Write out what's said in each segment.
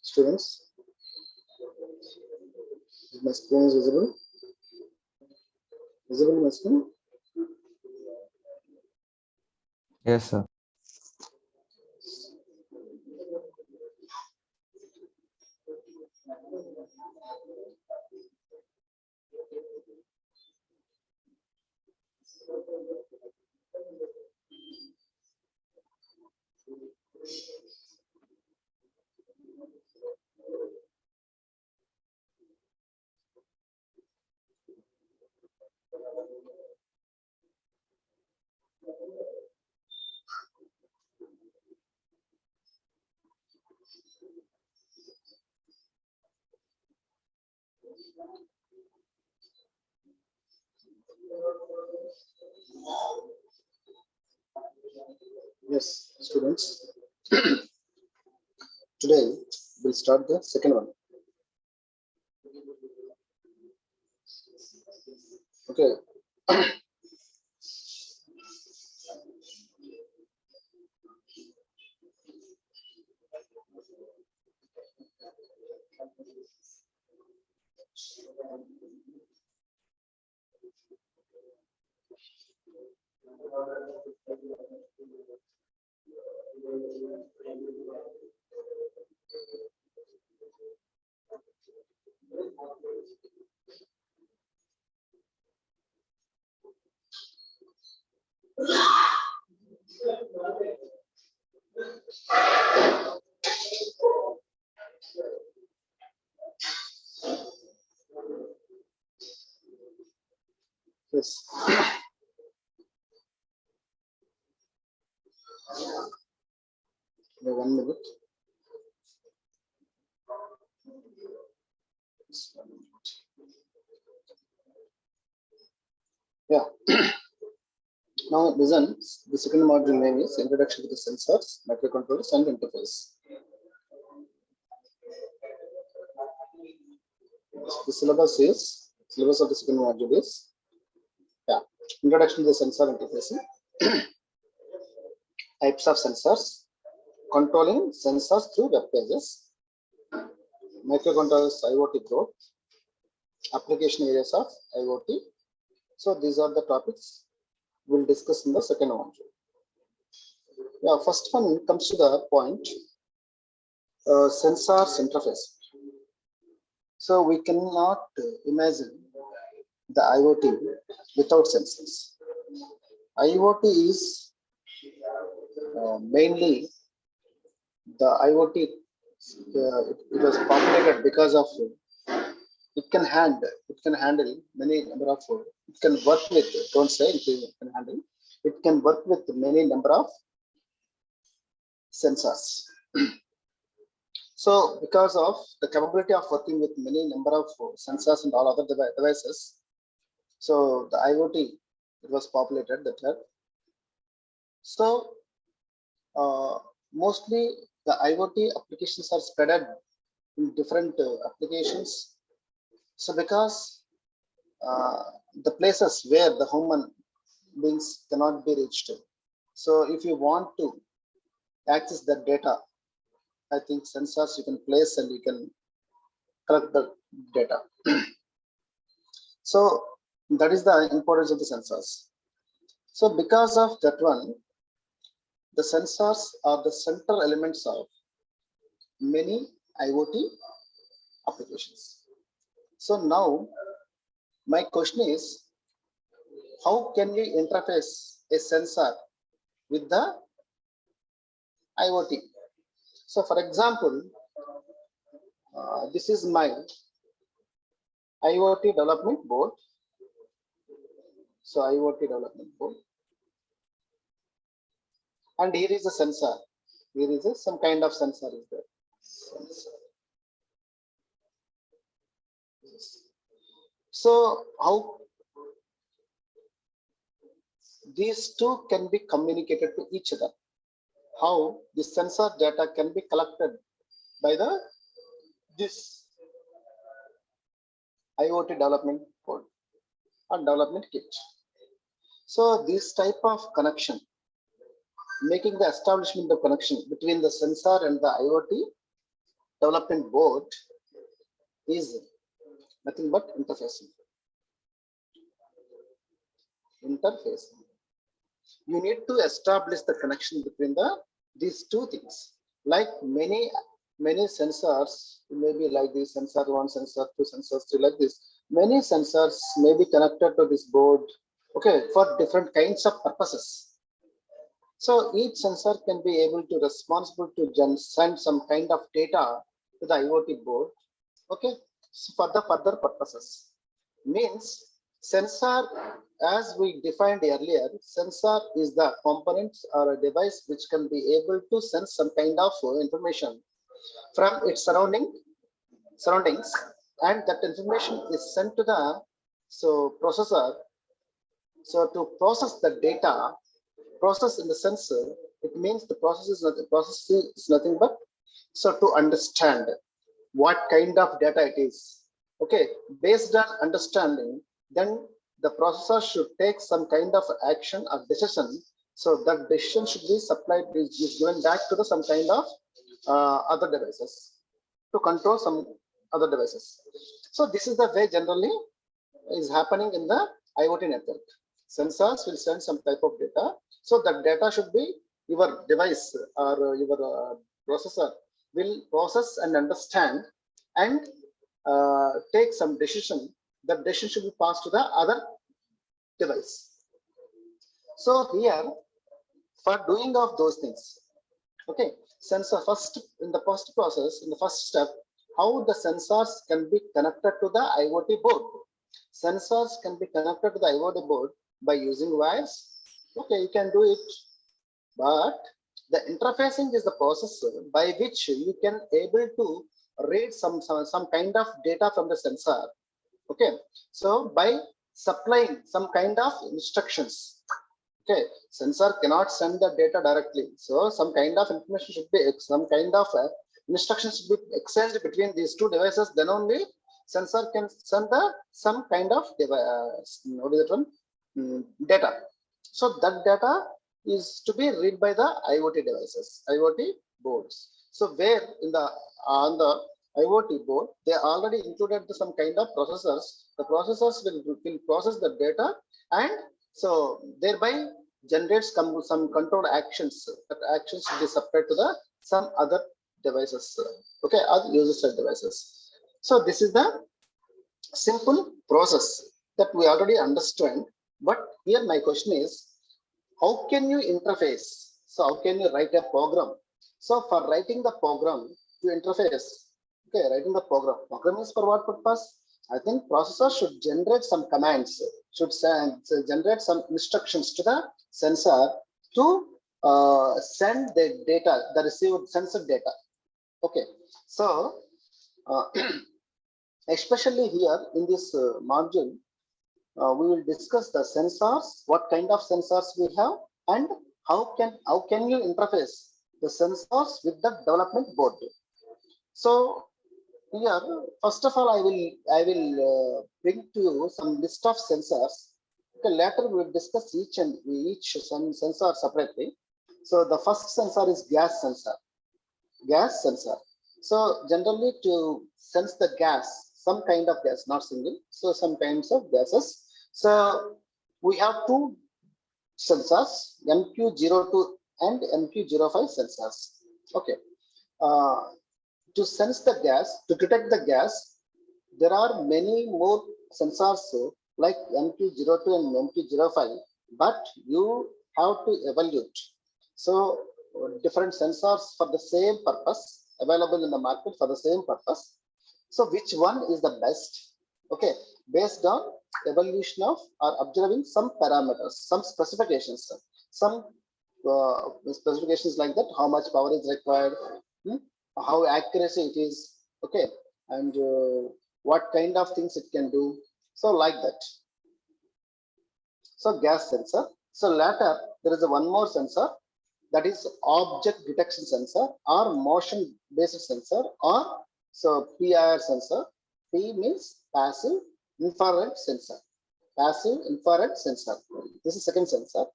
Students, my screen is visible? Visible my screen? Yes, sir. Yes, students. Today we'll start the second one. Okay. Yes. Okay, 1 minute. Yeah. Now listen, the second module name is Introduction to the Sensors, Microcontrollers and Interface. The syllabus of the second module is Introduction to the Sensor Interface, types of sensors, controlling sensors through web pages, microcontrollers IoT growth, application areas of IoT. So these are the topics we'll discuss in the second module. Yeah, first one comes to the point, sensors interface. So we cannot imagine the IoT without sensors. IoT is mainly the IoT. It was populated because of it can handle many number of. It can work with. Don't say it can handle. It can work with many number of sensors. So because of the capability of working with many number of sensors and all other devices, so the IoT, it was populated that way. So mostly the IoT applications are spread in different applications. So because the places where the human beings cannot be reached, so if you want to access that data, I think sensors you can place and you can collect the data. So that is the importance of the sensors. So because of that one, the sensors are the central elements of many IoT applications. So now my question is, how can we interface a sensor with the IoT? So for example, this is my IoT development board. So IoT development board. And here is a sensor. Here is some kind of sensor is there. Sensor. So how these two can be communicated to each other? How the sensor data can be collected by this IoT development board? or development kit. So this type of connection, making the establishment of connection between the sensor and the IoT development board is nothing but interfacing. Interfacing. You need to establish the connection between these two things. Like many sensors, maybe like this sensor 1, sensor 2, sensors 3, like this. Many sensors may be connected to this board, okay, for different kinds of purposes. So each sensor can be able to responsible to send some kind of data to the IoT board, okay, so for the further purposes. Means sensor, as we defined earlier, sensor is the component or a device which can be able to sense some kind of information from its surroundings, and that information is sent to the processor. So to process the data, process in the sensor, it means the process is nothing but to understand what kind of data it is. Okay, based on understanding, then the processor should take some kind of action or decision. So that decision should be supplied, is given back to some kind of other devices to control some other devices. So this is the way generally is happening in the IoT network. Sensors will send some type of data. So that data should be your device or your processor will process and understand and take some decision. That decision should be passed to the other device. So here, for doing of those things, okay, sensor first in the first process, in the first step, how the sensors can be connected to the IoT board. Sensors can be connected to the IoT board by using wires. Okay, you can do it, but the interfacing is the process by which you can able to read some kind of data from the sensor. Okay, so by supplying some kind of instructions. Okay, sensor cannot send the data directly, so some kind of information should be, some kind of instructions should be exchanged between these two devices. Then only sensor can send some kind of what is it one? Data. So that data is to be read by the IoT devices, IoT boards. So where in the on the IoT board, they already included some kind of processors. The processors will process the data, and so thereby generates some controlled actions. That actions should be supplied to some other devices, okay, other user side devices. So this is the simple process that we already understand. But here my question is, how can you interface? So how can you write a program? So for writing the program to interface, okay, writing the program is for what purpose? I think processor should generate some commands, should generate some instructions to the sensor to send the data, the received sensor data. Okay, so especially here in this module, we will discuss the sensors, what kind of sensors we have, and how can you interface the sensors with the development board. So here, first of all, I will bring to you some list of sensors. Okay, later we will discuss each sensor separately. So the first sensor is gas sensor. Gas sensor. So generally to sense the gas, some kind of gas, not single. So some kinds of gases. So we have two sensors, MQ02 and MQ05 sensors. Okay. To sense the gas, to detect the gas, there are many more sensors like MQ02 and MQ05, but you have to evaluate. So different sensors for the same purpose available in the market for the same purpose. So which one is the best? Okay, based on evaluation of or observing some parameters, some specifications, some specifications like that, how much power is required, how accuracy it is, okay, and what kind of things it can do. So like that. So gas sensor. So later there is one more sensor, that is object detection sensor or motion based sensor, or so PIR sensor. P means passive infrared sensor. passive infrared sensor. This is second sensor.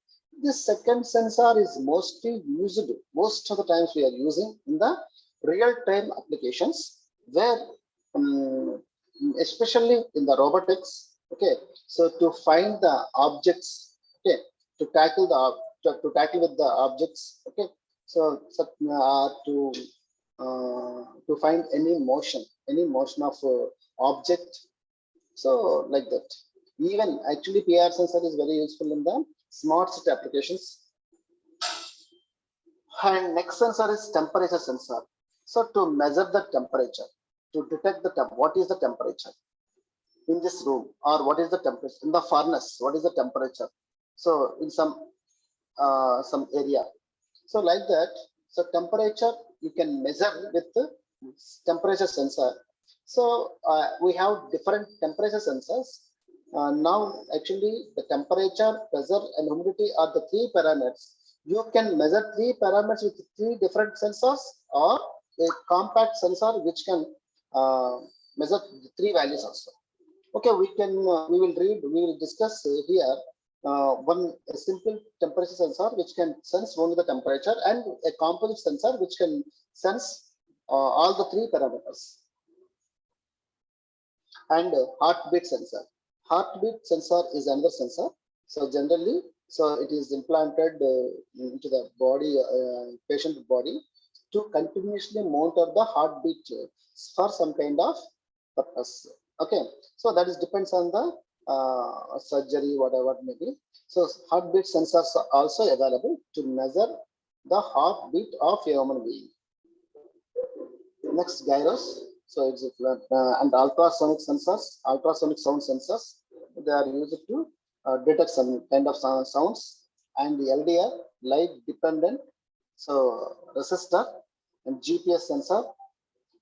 This second sensor is mostly used, most of the times we are using in the real-time applications where especially in the robotics, okay, so to find the objects, okay, to tackle to tackle with the objects, okay, so to find any motion of object, so like that. Even actually Pir sensor is very useful in the smart city applications. And next sensor is temperature sensor. So to measure the temperature, to detect the what is the temperature in this room, or what is the temperature in the furnace, what is the temperature, so in some area, so like that. So temperature you can measure with the temperature sensor. So we have different temperature sensors. Now actually the temperature, pressure and humidity are the three parameters. You can measure three parameters with three different sensors, or a compact sensor which can measure the three values also. Okay, we will discuss here a simple temperature sensor which can sense only the temperature, and a composite sensor which can sense all the three parameters. And heartbeat sensor. Heartbeat sensor is another sensor. So generally, so it is implanted into the body, patient body, to continuously monitor the heartbeat for some kind of purpose. Okay, so that is depends on the surgery, whatever it may be. So heartbeat sensors are also available to measure the heartbeat of a human being. Next, gyros. So it's and ultrasonic sensors, ultrasonic sound sensors. They are used to detect some kind of sounds. And the LDR, light dependent, so resistor, and GPS sensor,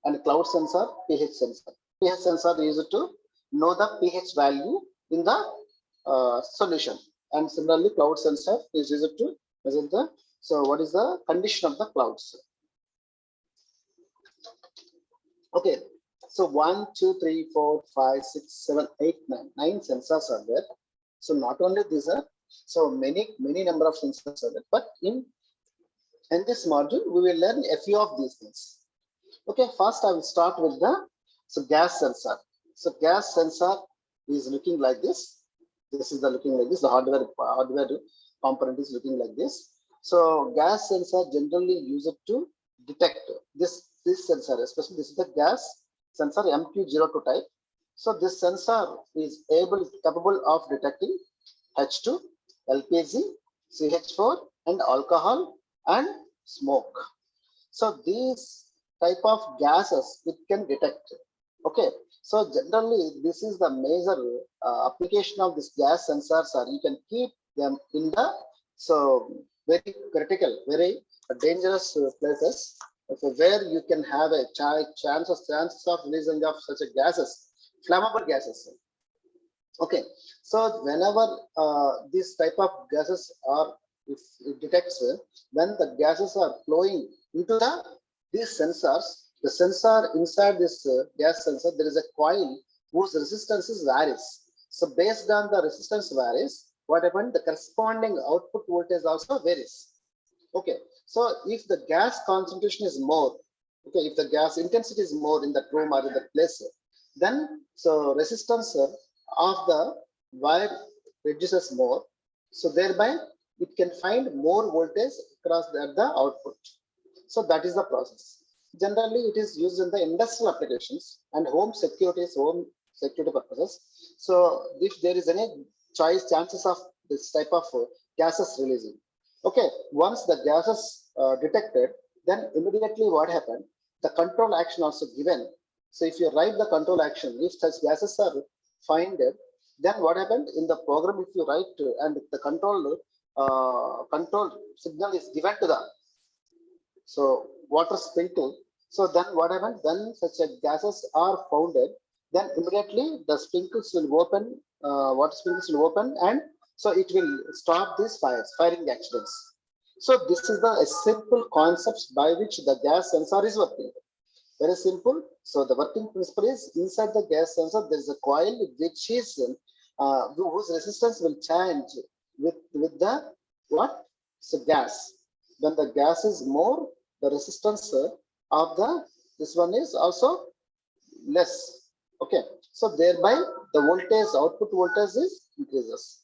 and cloud sensor, pH sensor. pH sensor is used to know the pH value in the solution, and similarly cloud sensor is used to measure the, so what is the condition of the clouds. Okay, so 1, 2, 3, 4, 5, 6, 7, 8, 9 sensors are there. So not only these are, so many number of sensors are there, but in this module we will learn a few of these things. Okay, first I will start with the gas sensor. So gas sensor is looking like this. This is the looking like this. The hardware component is looking like this. So gas sensor generally used to detect this sensor, especially this is the gas sensor MQ02 type. So this sensor is capable of detecting H2, LPG, CH4, and alcohol and smoke. So these type of gases it can detect. Okay, so generally this is the major application of this gas sensors, or you can keep them in the very critical, very dangerous places, okay, where you can have a chances of releasing of such a gases, flammable gases. Okay, so whenever this type of gases are, if it detects when the gases are flowing into these sensors, the sensor inside this gas sensor, there is a coil whose resistance varies. So based on the resistance varies, what happened? The corresponding output voltage also varies. Okay, so if the gas concentration is more, okay, if the gas intensity is more in that room or in that place, then so resistance of the wire reduces more. So thereby it can find more voltage across the output. So that is the process. Generally, it is used in the industrial applications and home security purposes. So if there is any chances of this type of gases releasing. Okay, once the gases detected, then immediately what happened? The control action also given. So if you write the control action, if such gases are found, then what happened in the program? If you write and the control signal is given to the water sprinkle. So then what happens? When such gases are founded, then immediately the sprinkles will open, water sprinkles will open, and so it will stop these firing accidents. So this is a simple concept by which the gas sensor is working. Very simple. So the working principle is inside the gas sensor there is a coil which is whose resistance will change with the what? So gas. When the gas is more, the resistance of this one is also less. Okay, so thereby the voltage, output voltage is increases.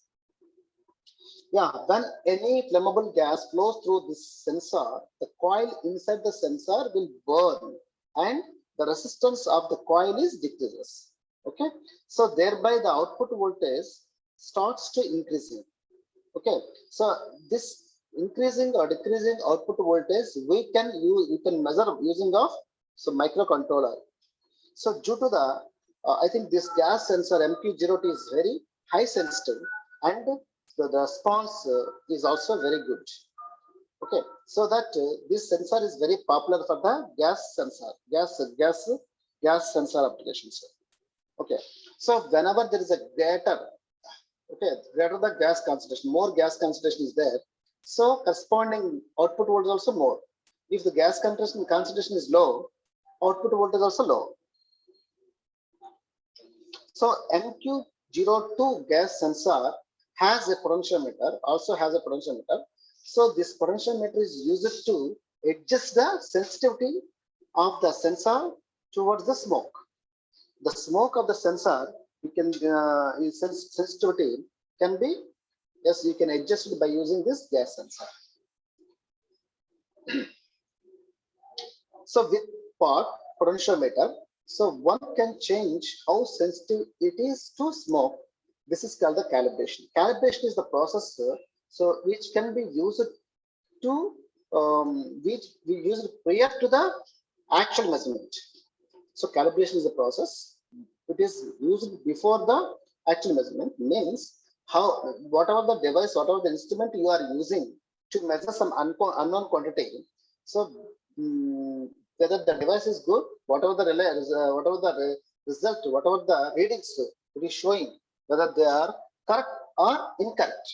Yeah, when any flammable gas flows through this sensor, the coil inside the sensor will burn and the resistance of the coil is decreases. Okay, so thereby the output voltage starts to increasing. Okay, so this increasing or decreasing output voltage we can measure using of microcontroller. So due to the I think this gas sensor MQ0T is very high sensitive and the response is also very good. Okay, so that this sensor is very popular for the gas sensor, gas sensor applications. Okay, so whenever there is a greater the gas concentration, more gas concentration is there, so corresponding output voltage also more. If the gas concentration is low, output voltage also low. So MQ02 gas sensor has a potentiometer, So this potentiometer is used to adjust the sensitivity of the sensor towards the smoke. The smoke of the sensor, you can sensitivity can be, yes, you can adjust it by using this gas sensor. So with potentiometer, so one can change how sensitive it is to smoke. This is called the calibration. Calibration is the process, so which can be used to which we use it prior to the actual measurement. So calibration is the process. It is used before the actual measurement. Means how whatever the device, whatever the instrument you are using to measure some unknown quantity. So whether the device is good, whatever the result, whatever the readings it is showing, whether they are correct or incorrect.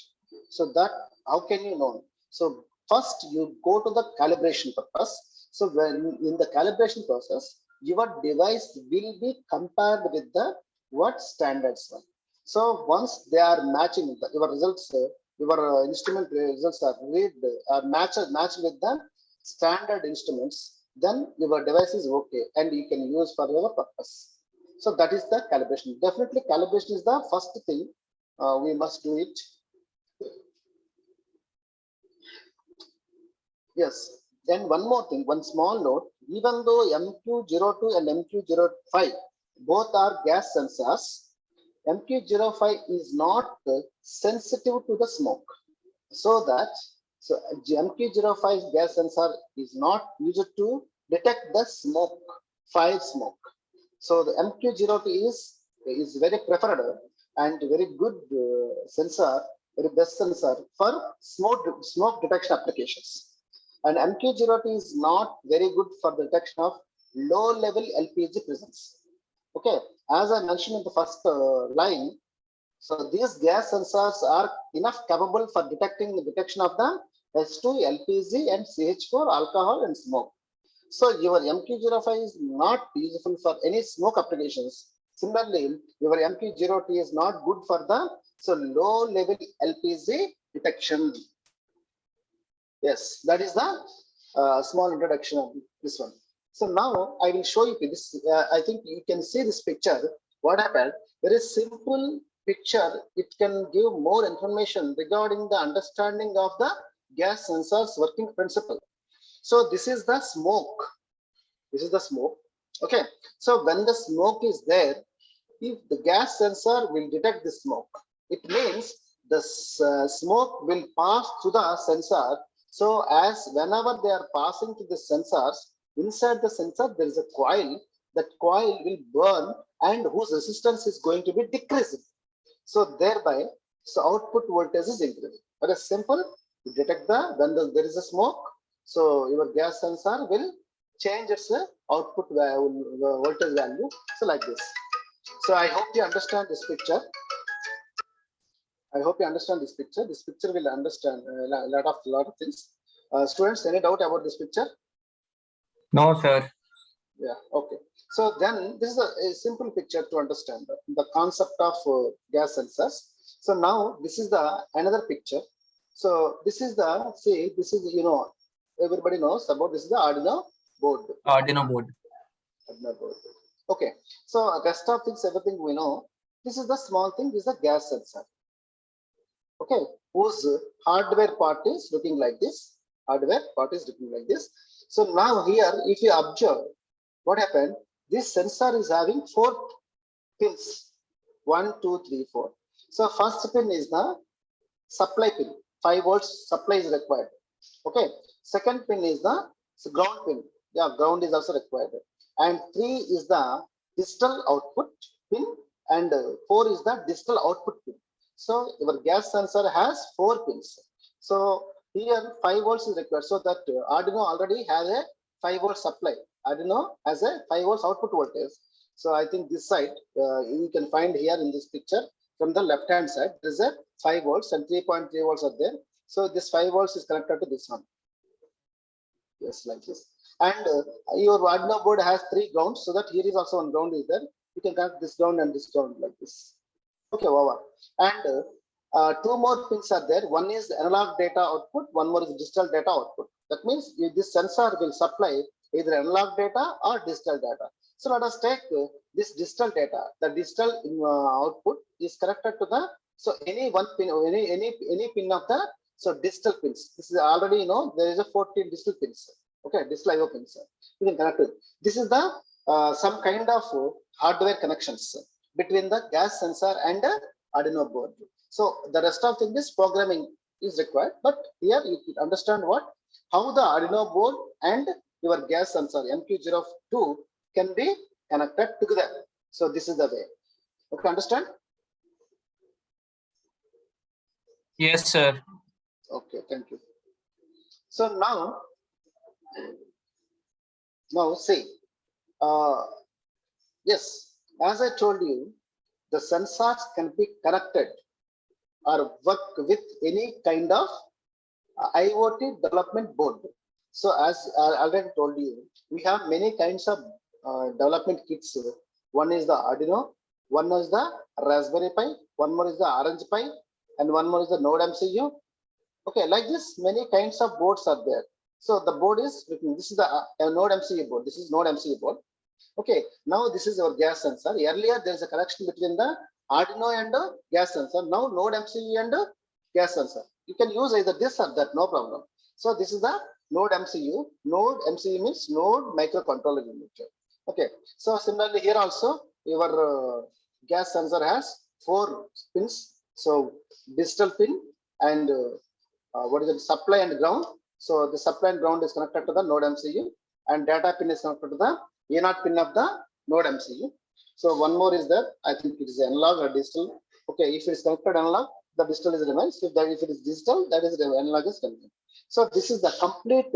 So that how can you know? So first you go to the calibration purpose. So when in the calibration process, your device will be compared with the what standards one. So once they are matching your results, your instrument results are matched with the standard instruments, then your device is okay and you can use for your purpose. So that is the calibration. Definitely calibration is the first thing we must do it. Yes. Then one more thing, one small note, even though MQ02 and MQ05 both are gas sensors, MQ05 is not sensitive to the smoke. So MQ05 gas sensor is not used to detect the smoke, fire smoke. So the MQ02 is very preferred and very good sensor, very best sensor for smoke detection applications. And MQ02 is not very good for the detection of low level LPG presence. Okay, as I mentioned in the first line, so these gas sensors are enough capable for detecting the detection of the H2, LPG and CH4, alcohol and smoke. So your MQ05 is not useful for any smoke applications. Similarly, your MQ02 is not good for the low level LPG detection. Yes, that is the small introduction of this one. So now I will show you this. I think you can see this picture. What happened? Very simple picture. It can give more information regarding the understanding of the gas sensors working principle. So this is the smoke. This is the smoke. Okay. So when the smoke is there, if the gas sensor will detect the smoke, it means the smoke will pass through the sensor. So as whenever they are passing to the sensors, inside the sensor there is a coil. That coil will burn and whose resistance is going to be decreasing. So thereby, output voltage is increasing. But it's simple. You detect when there is a smoke. So your gas sensor will change its output voltage value. So like this. So I hope you understand this picture. I hope you understand this picture. This picture will understand a lot of things. Students, any doubt about this picture? No, sir. Yeah. Okay. So then this is a simple picture to understand the concept of gas sensors. So now this is the another picture. So this is the, see, this is, everybody knows about, this is the Arduino board. Arduino board. Arduino board. Okay, so rest of things, everything we know. This is the small thing, this is a gas sensor. Okay, whose hardware part is looking like this. Hardware part is looking like this. So now here, if you observe, what happened? This sensor is having 4 pins. 1, 2, 3, 4. So first pin is the supply pin. 5 volts supply is required. Okay. Second pin is the ground pin. Yeah, ground is also required. And 3 is the digital output pin, and 4 is the digital output pin. So your gas sensor has 4 pins. So here 5 volts is required. So that Arduino already has a 5 volt supply. Arduino has a 5 volts output voltage. So I think this side you can find here in this picture from the left hand side there is a 5 volts and 3.3 volts are there. So this 5 volts is connected to this one. Yes, like this. And your Arduino board has 3 grounds, so that here is also one ground is there. You can connect this ground and this ground like this. Okay, wow. And 2 more pins are there. One is analog data output, one more is digital data output. That means this sensor will supply either analog data or digital data. So let us take this digital data. The digital output is connected to the, so any one pin or any pin of the, so digital pins. This is already, there is a 14 digital pins. Okay, digital IO pins. You can connect it. This is the some kind of hardware connections between the gas sensor and the Arduino board. So the rest of things, programming is required, but here you can understand how the Arduino board and your gas sensor MQ02 can be connected together. So this is the way. Okay, understand? Yes, sir. Okay, thank you. So now see, yes, as I told you, the sensors can be connected or work with any kind of IoT development board. So as I already told you, we have many kinds of development kits. One is the Arduino, one is the Raspberry Pi, one more is the Orange Pi, and one more is the Node MCU. Okay, like this, many kinds of boards are there. So the board is, this is the Node MCU board. This is Node MCU board. Okay, now this is our gas sensor. Earlier there is a connection between the Arduino and the gas sensor. Now Node MCU and the gas sensor. You can use either this or that, no problem. So this is the Node MCU. Node MCU means Node Microcontroller Unit. Okay, so similarly here also your gas sensor has 4 pins. So digital pin and what is it, supply and ground. So the supply and ground is connected to the Node MCU, and data pin is connected to the A0 pin of the Node MCU. So one more is that, I think it is analog or digital. Okay, if it is connected analog, the digital is remains. If it is digital, that is the analog is continued. So this is the complete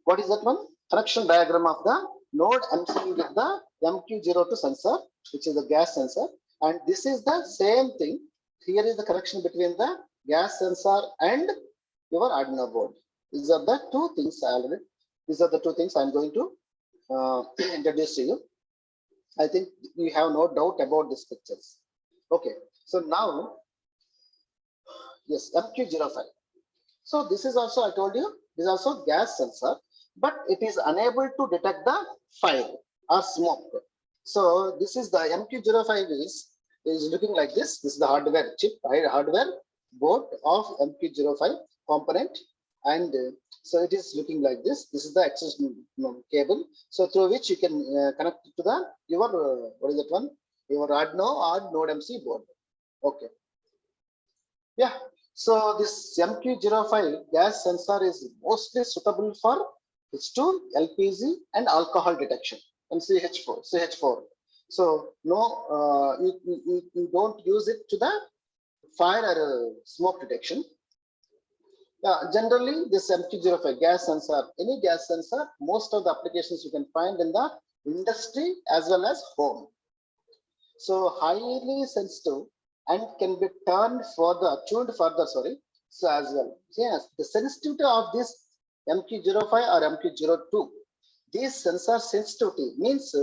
what is that one? Connection diagram of the Node MCU with the MQ02 sensor, which is the gas sensor. And this is the same thing. Here is the connection between the gas sensor and your Arduino board. These are the 2 things These are the 2 things I'm going to introduce to you. I think you have no doubt about these pictures. Okay, so now, yes, MQ05. So this is also, I told you, this is also gas sensor, but it is unable to detect the fire or smoke. So this is the MQ05 is looking like this. This is the hardware chip, hardware board of MQ05 component, and so it is looking like this. This is the access cable, so through which you can connect to the your what is that one, your Arduino or Node MC board. Okay, yeah. So this MQ05 gas sensor is mostly suitable for H2, LPG, and alcohol detection, and CH4. So no, you don't use it to the fire or smoke detection. Generally, this MQ05 gas sensor, any gas sensor, most of the applications you can find in the industry as well as home. So highly sensitive and can be tuned further. So as well, yes, the sensitivity of this MQ05 or MQ02, this sensor sensitivity means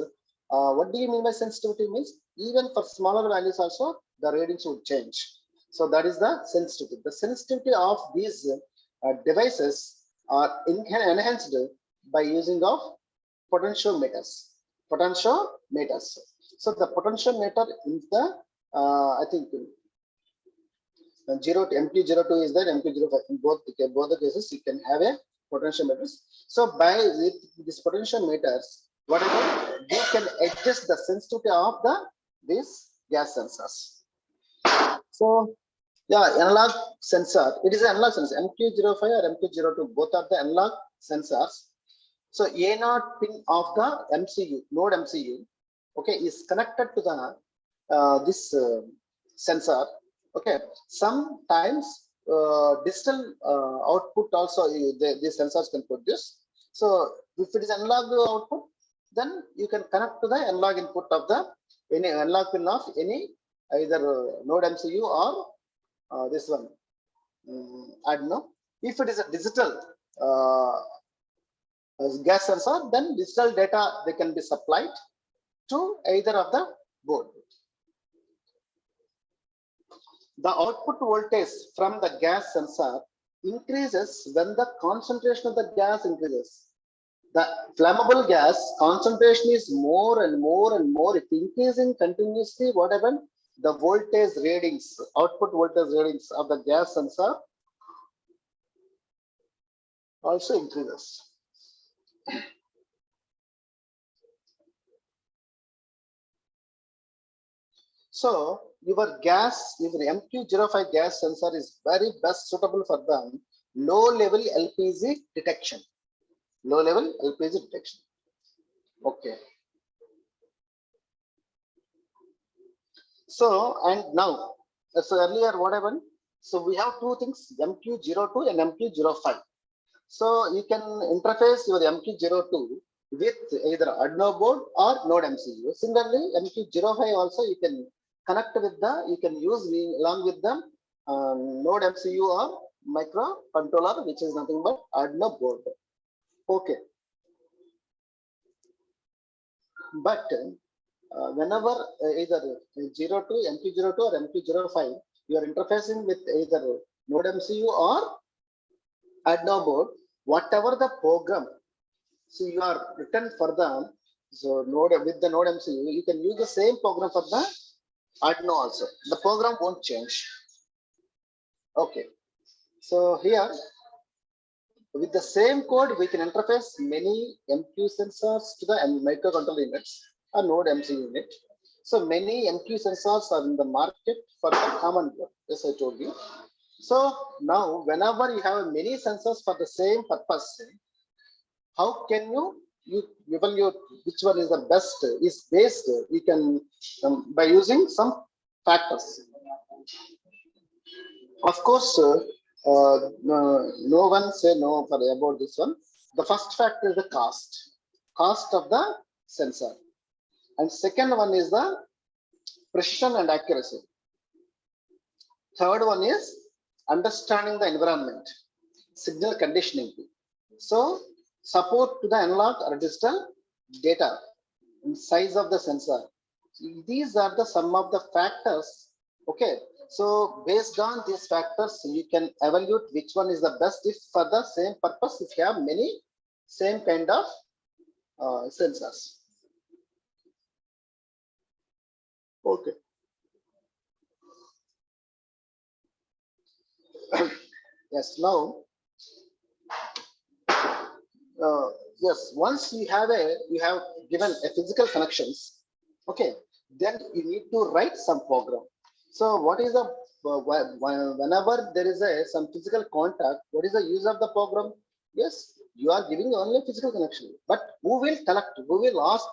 What do you mean by sensitivity? Means even for smaller values also the readings would change. So that is the sensitivity. The sensitivity of these devices are enhanced by using of potentiometers. Potentiometers. So the potentiometer is the I think 0 to MQ02 is there, MQ05 in both the cases you can have a potentiometers. So by these potentiometers, whatever we can adjust the sensitivity of these gas sensors. So yeah, analog sensor. It is an analog sensor. MQ05 or MQ02, both are the analog sensors. So A0 pin of the MCU, node MCU, okay, is connected to the this sensor. Okay, sometimes digital output also these sensors can produce. So if it is analog output, then you can connect to the analog input of the any analog pin of any either node MCU or this one Arduino. If it is a digital gas sensor, then digital data they can be supplied to either of the board. The output voltage from the gas sensor increases when the concentration of the gas increases. The flammable gas concentration is more and more and more. If increasing continuously, what happens? The voltage readings, output voltage readings of the gas sensor also increases. So your MQ05 gas sensor is very best suitable for the low level LPG detection. Low level LPG detection. Okay. So and now, so earlier what happened? So we have two things, MQ02 and MQ05. So you can interface your MQ02 with either Arduino board or node MCU. Similarly, MQ05 also you can connect with you can use along with the node MCU or microcontroller, which is nothing but Arduino board. Okay. But whenever either MQ02 or MQ05, you are interfacing with either node MCU or Arduino board, whatever the program, so you are written for the node with the node MCU, you can use the same program for the Arduino also. The program won't change. Okay. So here, with the same code, we can interface many MQ sensors to the microcontroller units or node MCU unit. So many MQ sensors are in the market for the common board, as I told you. So now, whenever you have many sensors for the same purpose, how can you evaluate which one is the best? Is based you can by using some factors. Of course, no one say no for about this one. The first factor is the cost of the sensor, and second one is the precision and accuracy. Third one is understanding the environment, signal conditioning. So support to the analog or digital data and size of the sensor. These are the some of the factors. Okay, so based on these factors, you can evaluate which one is the best if for the same purpose, if you have many same kind of sensors. Okay. Yes, now yes, once you have given a physical connections, okay, then you need to write some program. So what is the whenever there is some physical contact, what is the use of the program? Yes, you are giving only physical connection, but who will collect, who will ask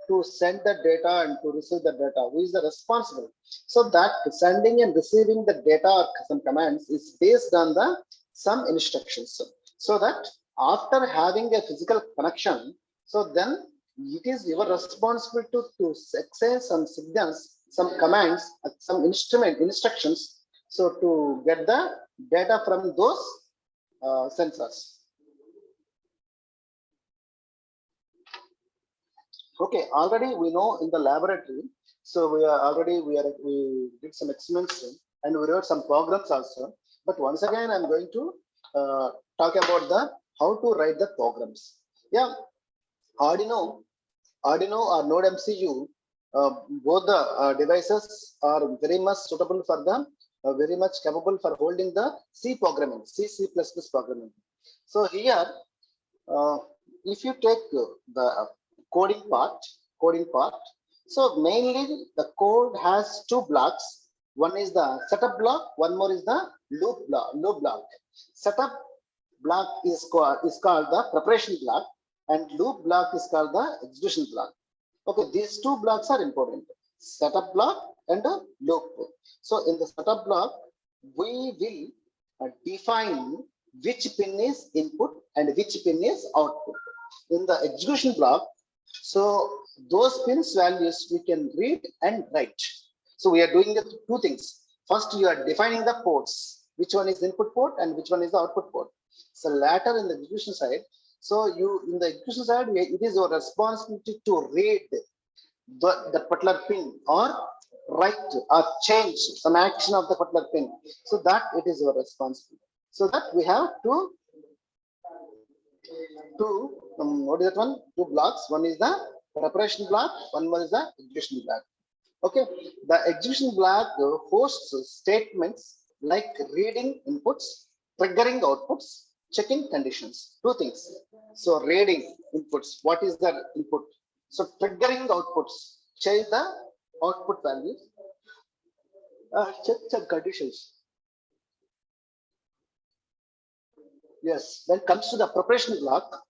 to send the data and to receive the data? Who is the responsible? So that sending and receiving the data or some commands is based on the some instructions. So that after having a physical connection, so then it is your responsibility to access some signals, some commands, some instructions, so to get the data from those sensors. Okay, already we know in the laboratory. So we did some experiments and we wrote some programs also. But once again, I'm going to talk about the how to write the programs. Yeah, Arduino, Arduino or Node MCU, both the devices are very much suitable for the very much capable for holding the C programming, C++ programming. So here, uh, if you take the coding part, coding part, so mainly the code has two blocks. One is the setup block, one more is the loop block. Loop block. Setup block is called the preparation block, and loop block is called the execution block. Okay, these two blocks are important: setup block and a loop. So in the setup block, we will define which pin is input and which pin is output. In the execution block, so those pins values we can read and write. So we are doing the two things. First, you are defining the ports, which one is input port and which one is the output port. So later in the execution side, so you in the execution side, it is your responsibility to read the particular pin or write or change some action of the particular pin. So that it is your responsibility. So that we have what is that one? Two blocks. One is the preparation block, one more is the execution block. Okay, the execution block hosts statements like reading inputs, triggering outputs, checking conditions. Two things. So reading inputs, what is the input? So triggering outputs, change the output values, check some conditions. Yes, when it comes to the preparation block,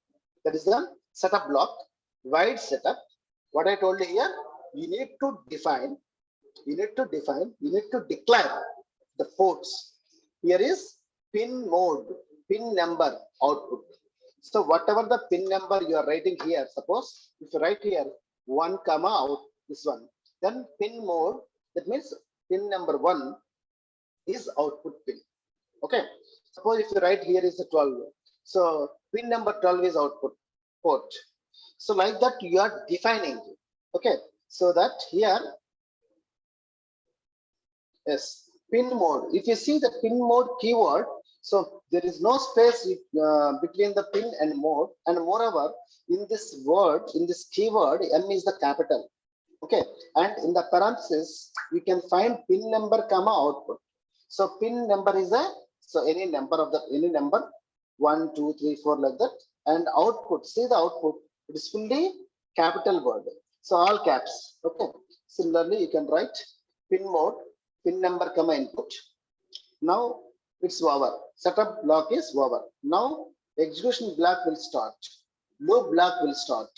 that is the setup block, wide setup. What I told you here, you need to define, you need to declare the ports. Here is pin mode, pin number, output. So whatever the pin number you are writing here, suppose if you write here 1 comma out, this one, then pin mode, that means pin number 1 is output pin. Okay, suppose if you write here is a 12, so pin number 12 is output port. So like that you are defining. Okay, so that here, yes, pin mode. If you see the pin mode keyword, so there is no space between the pin and mode, and moreover in this word, in this keyword, M is the capital. Okay, and in the parenthesis you can find pin number comma output. So pin number is a, so any number of the, any number 1 2 3 4 like that, and output, see the output, it is fully capital word, so all caps. Okay, similarly you can write pin mode, pin number comma input. Now it's over, setup block is over. Now execution block will start, loop block will start.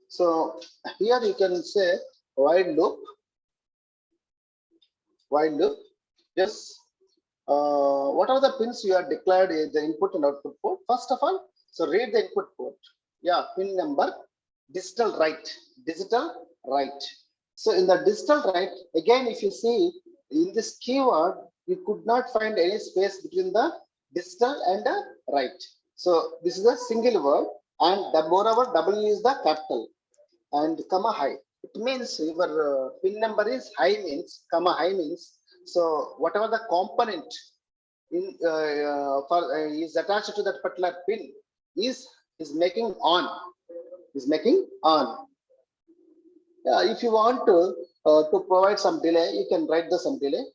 So here you can say while loop, yes. What are the pins you are declared is the input and output port? First of all, so read the input port. Yeah, pin number, digital write, digital write. So in the digital write, again, if you see in this keyword, you could not find any space between the digital and the write. So this is a single word, and the moreover W is the capital, and comma high. It means your pin number is high, means comma high means, so whatever the component in is attached to that particular pin is making on, is making on. If you want to provide some delay, you can write the some delay.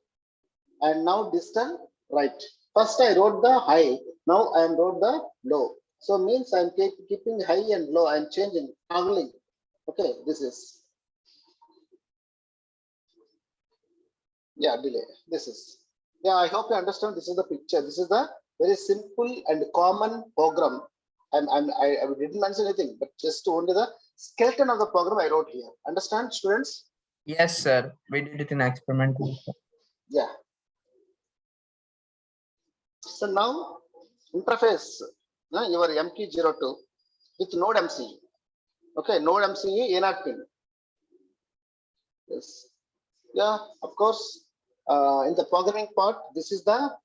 And now distant right. First I wrote the high, now I am wrote the low. So means I'm keeping high and low. I'm changing, toggling. Okay, this is, yeah, delay. This is, yeah, I hope you understand. This is the picture. This is the very simple and common program. I didn't mention anything, but just only the skeleton of the program I wrote here. Understand, students? Yes, sir. We did it in experimental. Yeah. So now interface your MQ02 with Node MCU. Okay, Node MCU A0 pin. Yes. Yeah, of course. In the programming part, this is the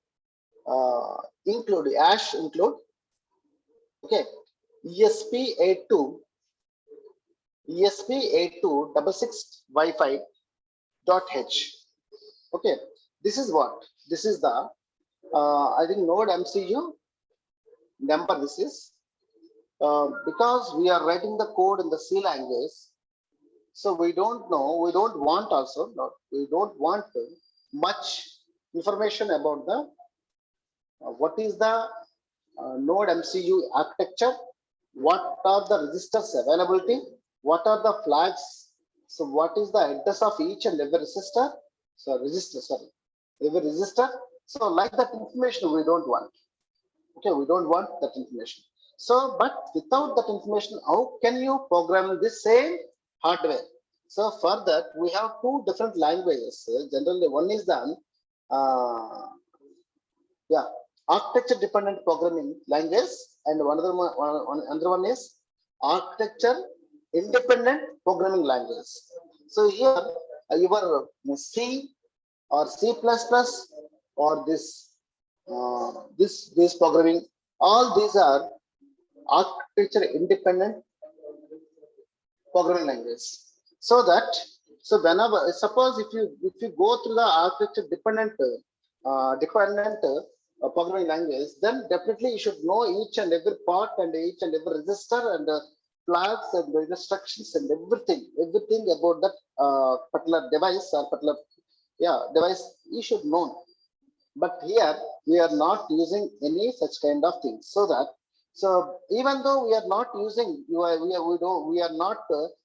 include, hash include. Okay, ESP82 ESP8266 Wi-Fi .h. Okay, this is what? This is the I think node MCU number. This is because we are writing the code in the C language, so we don't know, we don't want also, not, we don't want much information about the what is the node MCU architecture, what are the registers availability, what are the flags, so what is the address of each and every resistor, so register, sorry, every resistor. So like that information we don't want. Okay, we don't want that information. So, but without that information, how can you program this same hardware? So for that, we have two different languages. Generally, one is the yeah, architecture dependent programming language, and another one is architecture independent programming language. So here, your C or C++ or this programming, all these are architecture independent programming language. So that, so whenever, suppose if you go through the architecture dependent programming language, then definitely you should know each and every part and each and every register and flags and the instructions and everything about that particular device or particular device you should know. But here we are not using any such kind of things. So that, so even though we are not using, we are not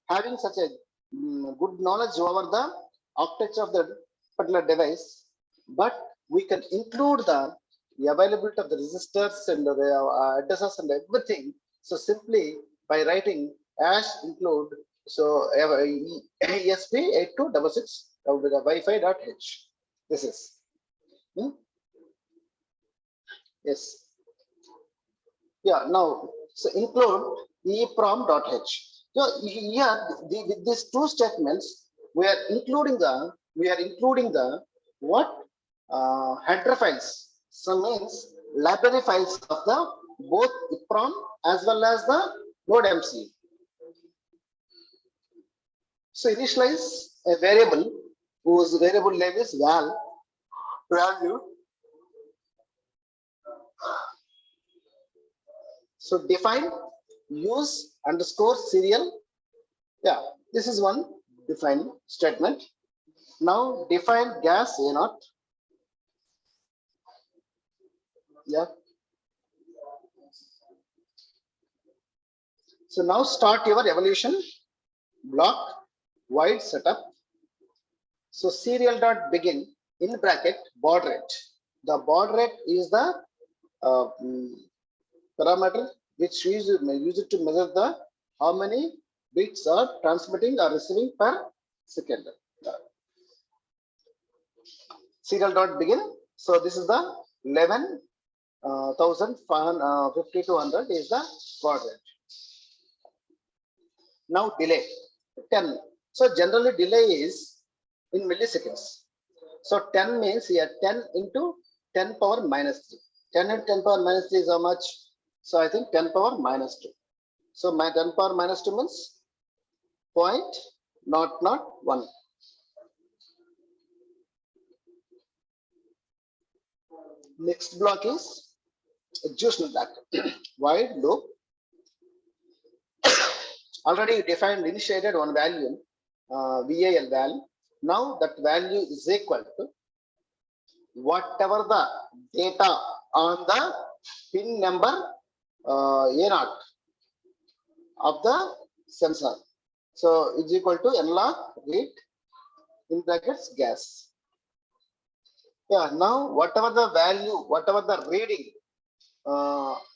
having such a good knowledge over the architecture of the particular device, but we can include the availability of the resistors and the addresses and everything. So simply by writing include, so ESP8266 with the Wi-Fi.h. This is. Yes. Yeah. Now, so include EEPROM.h. So here, with these two statements, we are including the what header files. So means library files of the both EEPROM as well as the node MC. So initialize a variable whose variable name is value. So define use underscore serial. Yeah, this is one define statement. Now define gas A0. Yeah. So now start your evolution block void setup. So serial dot begin in bracket baud rate. The baud rate is the parameter which use it to measure the how many bits are transmitting or receiving per second. Serial dot begin. So this is the 11,552 is the baud rate. Now delay 10. So generally delay is in milliseconds. So 10 means here 10 into 10 power minus 3. 10 into 10 power minus 3 is how much? So I think 10 power minus 2. So my 10 power minus 2 means 0.001. Next block is execution block. Void loop. Already defined, initiated one value, VAL value. Now that value is equal to whatever the data on the pin number A0 of the sensor. So it's equal to nlog read in brackets gas. Yeah. Now whatever the value, whatever the reading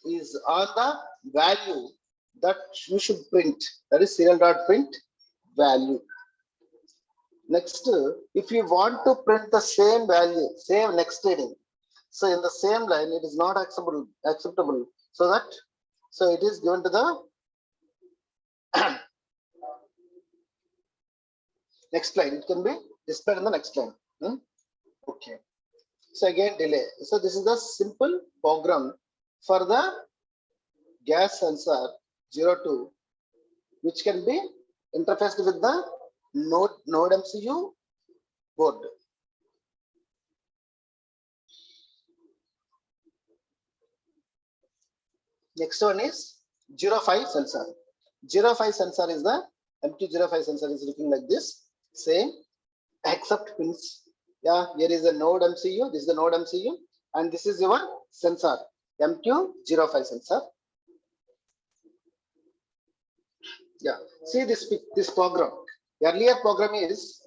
is on the value that you should print, that is serial dot print value. Next, if you want to print the same value, same next reading, so in the same line it is not acceptable. So that, so it is given to the next line. It can be displayed in the next line. Okay. So again delay. So this is the simple program for the gas sensor 02, which can be interfaced with the node MCU board. Next one is 05 sensor. 05 sensor is the MQ05 sensor is looking like this. Same, except pins. Yeah, here is a node MCU. This is the node MCU, and this is your sensor MQ05 sensor. Yeah, see this program. Earlier program is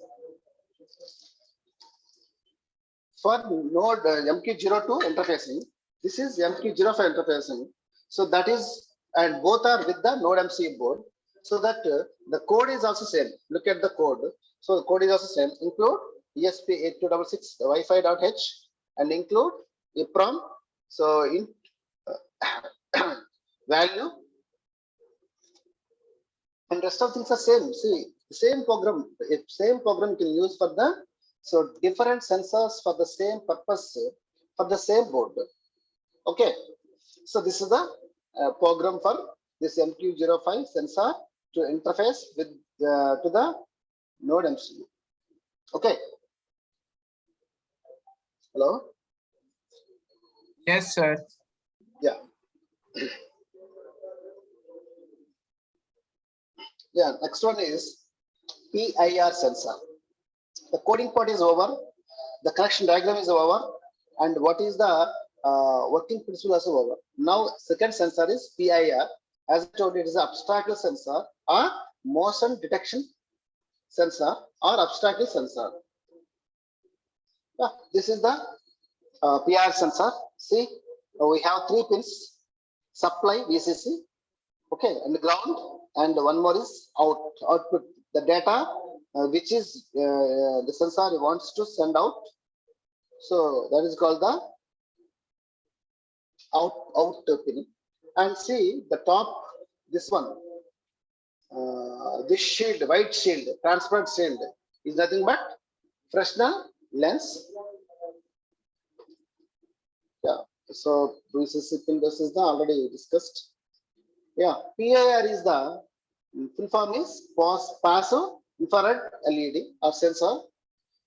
for node MQ02 interfacing. This is MQ05 interfacing. So that is, and both are with the node MCU board. So that the code is also same. Look at the code. So the code is also same. Include ESP8266 Wi-Fi.h and include EEPROM. So in value and rest of things are same. See, same program you can use for the different sensors for the same purpose for the same board. Okay, so this is the program for this MQ05 sensor to interface with to the node MCU. Okay. Hello. Yes, sir. Yeah. Yeah. Next one is PIR sensor. The coding part is over. The connection diagram is over. And what is the working principle is over. Now, second sensor is PIR. As I told you, it is an obstacle sensor or motion detection sensor or obstacle sensor. Yeah, this is the PIR sensor. See, we have 3 pins: supply VCC, okay, and ground, and one more is output. The data which is the sensor wants to send out. So that is called the out pin. And see the top, this one, this shield, white shield, transparent shield is nothing but Fresnel lens. Yeah, so VCC pin, this is the already discussed. Yeah, PIR is the full form is passive infrared LED or sensor.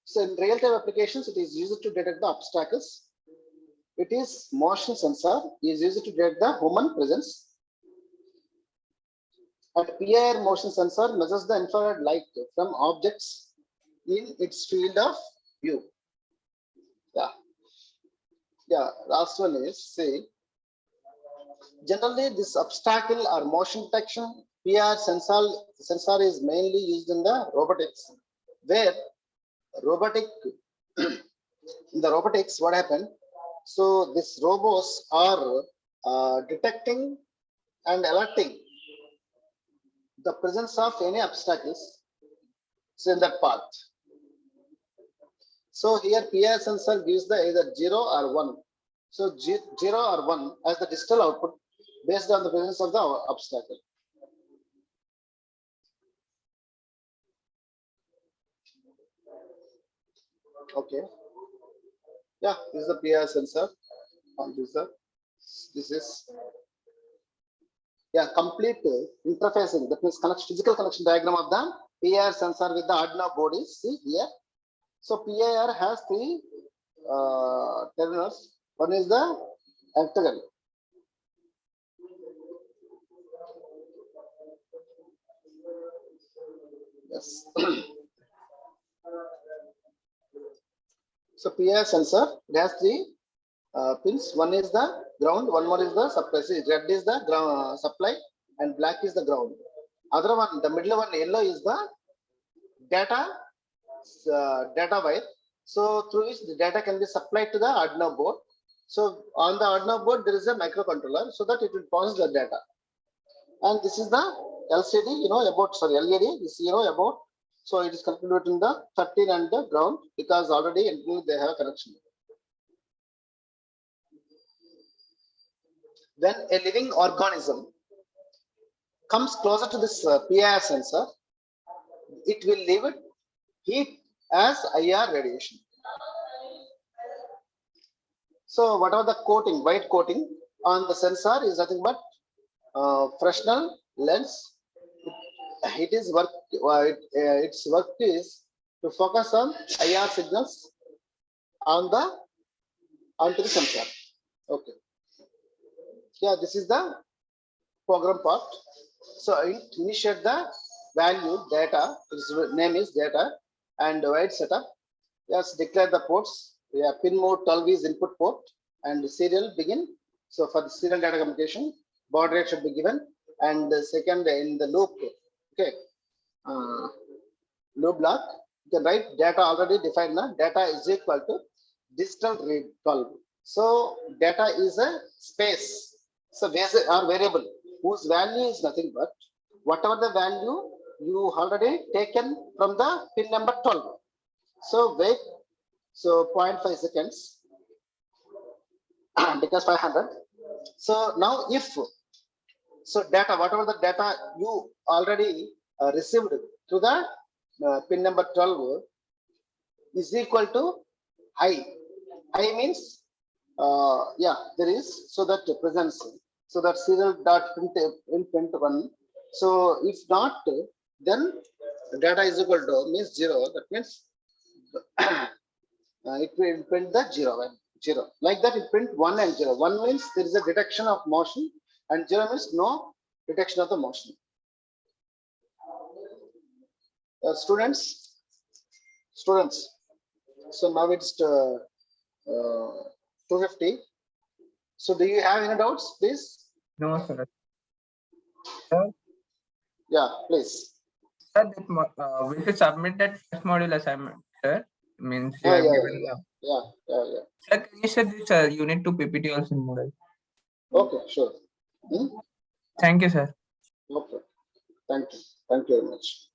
So in real-time applications, it is used to detect the obstacles. It is motion sensor is used to detect the human presence. And PIR motion sensor measures the infrared light from objects in its field of view. Yeah. Yeah. Last one is, say, generally this obstacle or motion detection PIR sensor is mainly used in the robotics, where in the robotics, what happened? So these robots are detecting and alerting the presence of any obstacles in that path. So here PIR sensor gives the either 0 or 1. So 0 or 1 as the digital output based on the presence of the obstacle. Okay. Yeah, this is the PIR sensor. This is complete interfacing. That means physical connection diagram of the PIR sensor with the Arduino board is see here. So PIR has 3 terminals. One is the octagon. Yes. So PIR sensor, it has 3 pins. One is the ground, one more is the supply. See, red is the ground supply and black is the ground. Other one, the middle one, yellow is the data wire. So through which the data can be supplied to the Arduino board. So on the Arduino board there is a microcontroller so that it will process the data. And this is the LCD, LED. This about. So it is connected between the 13 and the ground because already they have a connection. When a living organism comes closer to this PIR sensor, it will leave heat as IR radiation. So whatever the coating, white coating on the sensor is nothing but Fresnel lens. it is work. Its work is to focus on IR signals onto the sensor. Okay. Yeah, this is the program part. So initiate the value data. Its name is data and wait setup. Yes, declare the ports. Yeah, pin mode 12 is input port and serial begin. So for the serial data communication, baud rate should be given. And the second in the loop, okay, loop block, you can write data already defined. Now data is equal to digital read 12. So data is a space, so or variable whose value is nothing but whatever the value you already taken from the pin number 12. So wait, so 0.5 seconds because 500. So now if so data, whatever the data you already received to the pin number 12 is equal to I. I means yeah, there is, so that presents, so that serial dot print 1. So if not, then data is equal to means 0. That means it will print the 0. Like that, it print 1 and 0. 1 means there is a detection of motion, and 0 means no detection of the motion. Students. So now it's 250. So do you have any doubts, please? No, sir. Sir, Yeah, please. sir, we should submit that first module assignment, sir. Means you Yeah, have yeah, given yeah, the. yeah. Sir, can you share this unit to PPT also in Moodle? Okay, sure. Thank you, sir. Okay. Thank you very much.